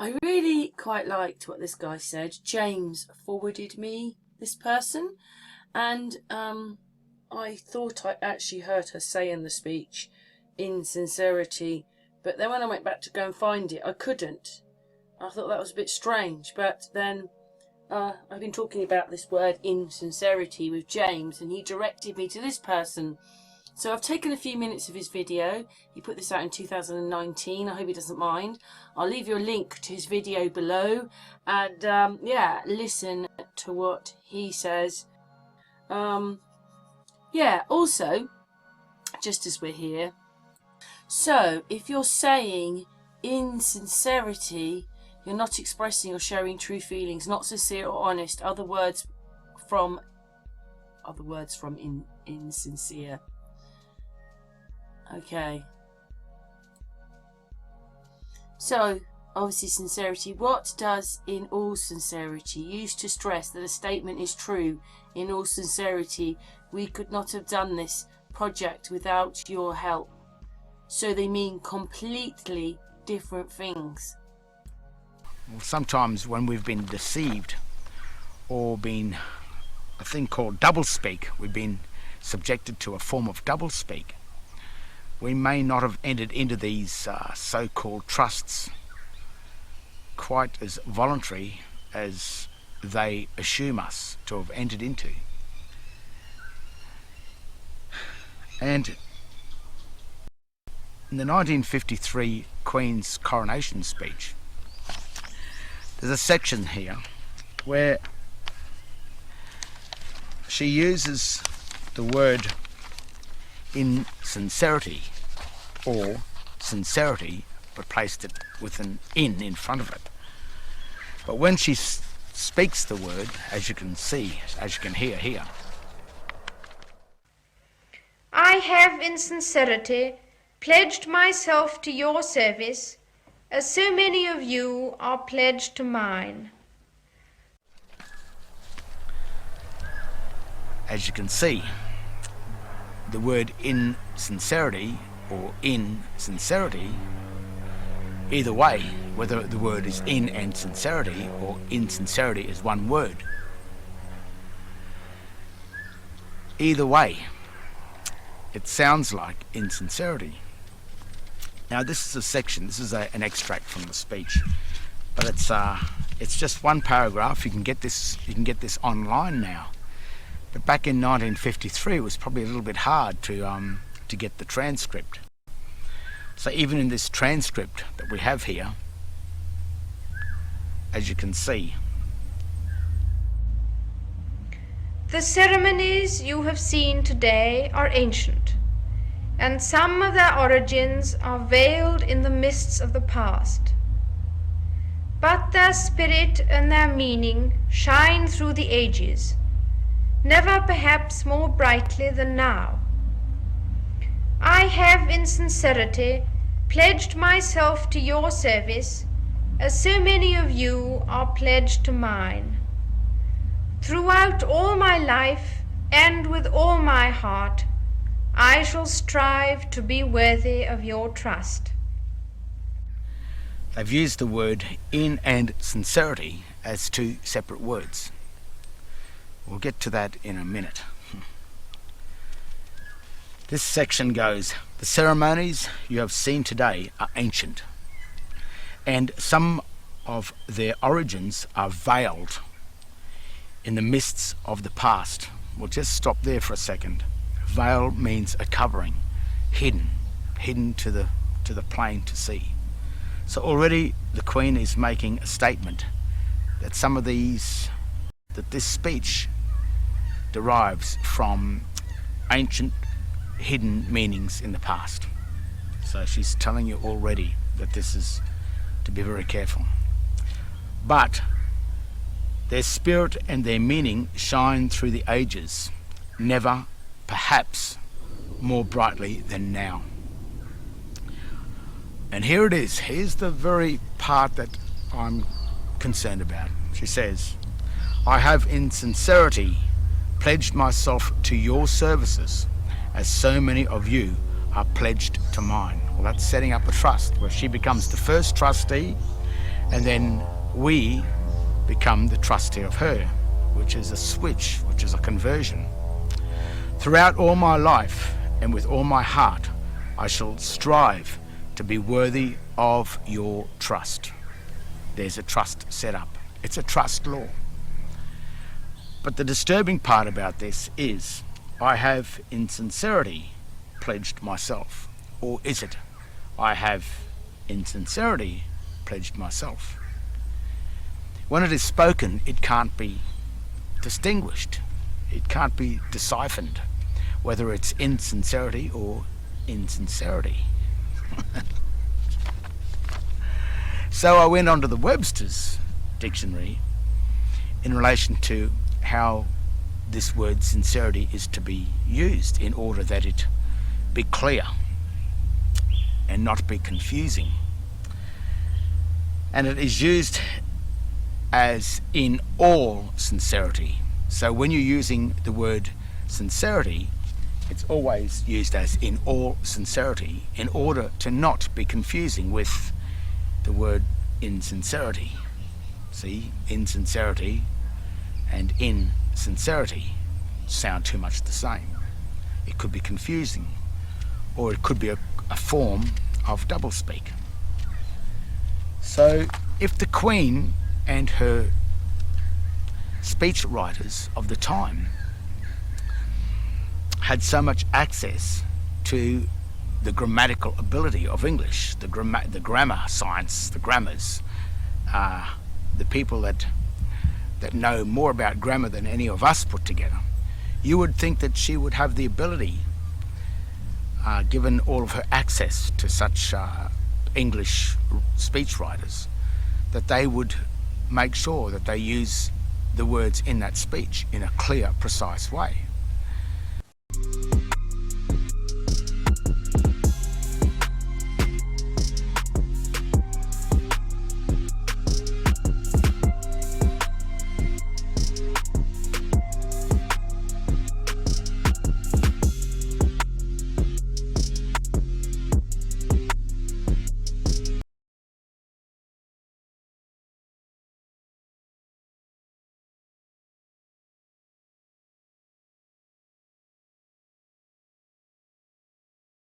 I really quite liked what this guy said. James forwarded me this person, and I thought I actually heard her say in the speech, Insincerity, but then when I went back to go and find it, I couldn't. I thought that was a bit strange, but then I've been talking about this word insincerity with James, and he directed me to this person. So I've taken a few minutes of his video. He put this out in 2019. I hope he doesn't mind. I'll leave you a link to his video below, and yeah, listen to what he says. Yeah, also, just as we're here, so if you're saying insincerity, you're not expressing or showing true feelings, not sincere or honest. Other words from insincere. Okay. So, obviously sincerity. What does in all sincerity? Used to stress that a statement is true. In all sincerity, we could not have done this project without your help. So they mean completely different things. Sometimes when we've been deceived or been a thing called doublespeak, we've been subjected to a form of doublespeak. We may not have entered into these so-called trusts quite as voluntary as they assume us to have entered into. And in the 1953 Queen's coronation speech, there's a section here where she uses the word insincerity or sincerity, but placed it with an in front of it. But when she speaks the word, as you can see, as you can hear here, I have in sincerity pledged myself to your service, as so many of you are pledged to mine. As you can see, the word insincerity or insincerity, either way, whether the word is in and sincerity or insincerity is one word, either way, it sounds like insincerity. Now this is a section, this is an extract from the speech, but it's just one paragraph. You can get this online now. But back in 1953, it was probably a little bit hard to get the transcript. So even in this transcript that we have here, as you can see, the ceremonies you have seen today are ancient, and some of their origins are veiled in the mists of the past. But their spirit and their meaning shine through the ages, never perhaps more brightly than now. I have in sincerity pledged myself to your service, as so many of you are pledged to mine. Throughout all my life and with all my heart, I shall strive to be worthy of your trust. They've used the word in and sincerity as two separate words. We'll get to that in a minute. This section goes, the ceremonies you have seen today are ancient, and some of their origins are veiled in the mists of the past. We'll just stop there for a second. Veil means a covering, hidden to the plain to see. So already the Queen is making a statement that that this speech derives from ancient hidden meanings in the past. So she's telling you already that this is to be very careful. But their spirit and their meaning shine through the ages, never perhaps more brightly than now. And here it is. Here's the very part that I'm concerned about. She says, I have in sincerity pledged myself to your services, as so many of you are pledged to mine. Well, that's setting up a trust where she becomes the first trustee, and then we become the trustee of her, which is a switch, which is a conversion. Throughout all my life and with all my heart, I shall strive to be worthy of your trust. There's a trust set up. It's a trust law. But the disturbing part about this is I have in sincerity pledged myself. Or is it I have in sincerity pledged myself? When it is spoken, it can't be distinguished. It can't be deciphered, whether it's insincerity or insincerity. So I went onto the Webster's dictionary in relation to how this word sincerity is to be used in order that it be clear and not be confusing. And it is used as in all sincerity. So when you're using the word sincerity, it's always used as in all sincerity in order to not be confusing with the word insincerity. See, insincerity and insincerity sound too much the same. It could be confusing, or it could be a form of doublespeak. So if the Queen and her speech writers of the time had so much access to the grammatical ability of English, the grammar science, the grammars, the people that know more about grammar than any of us put together, you would think that she would have the ability, given all of her access to such English speech writers, that they would make sure that they use the words in that speech in a clear, precise way.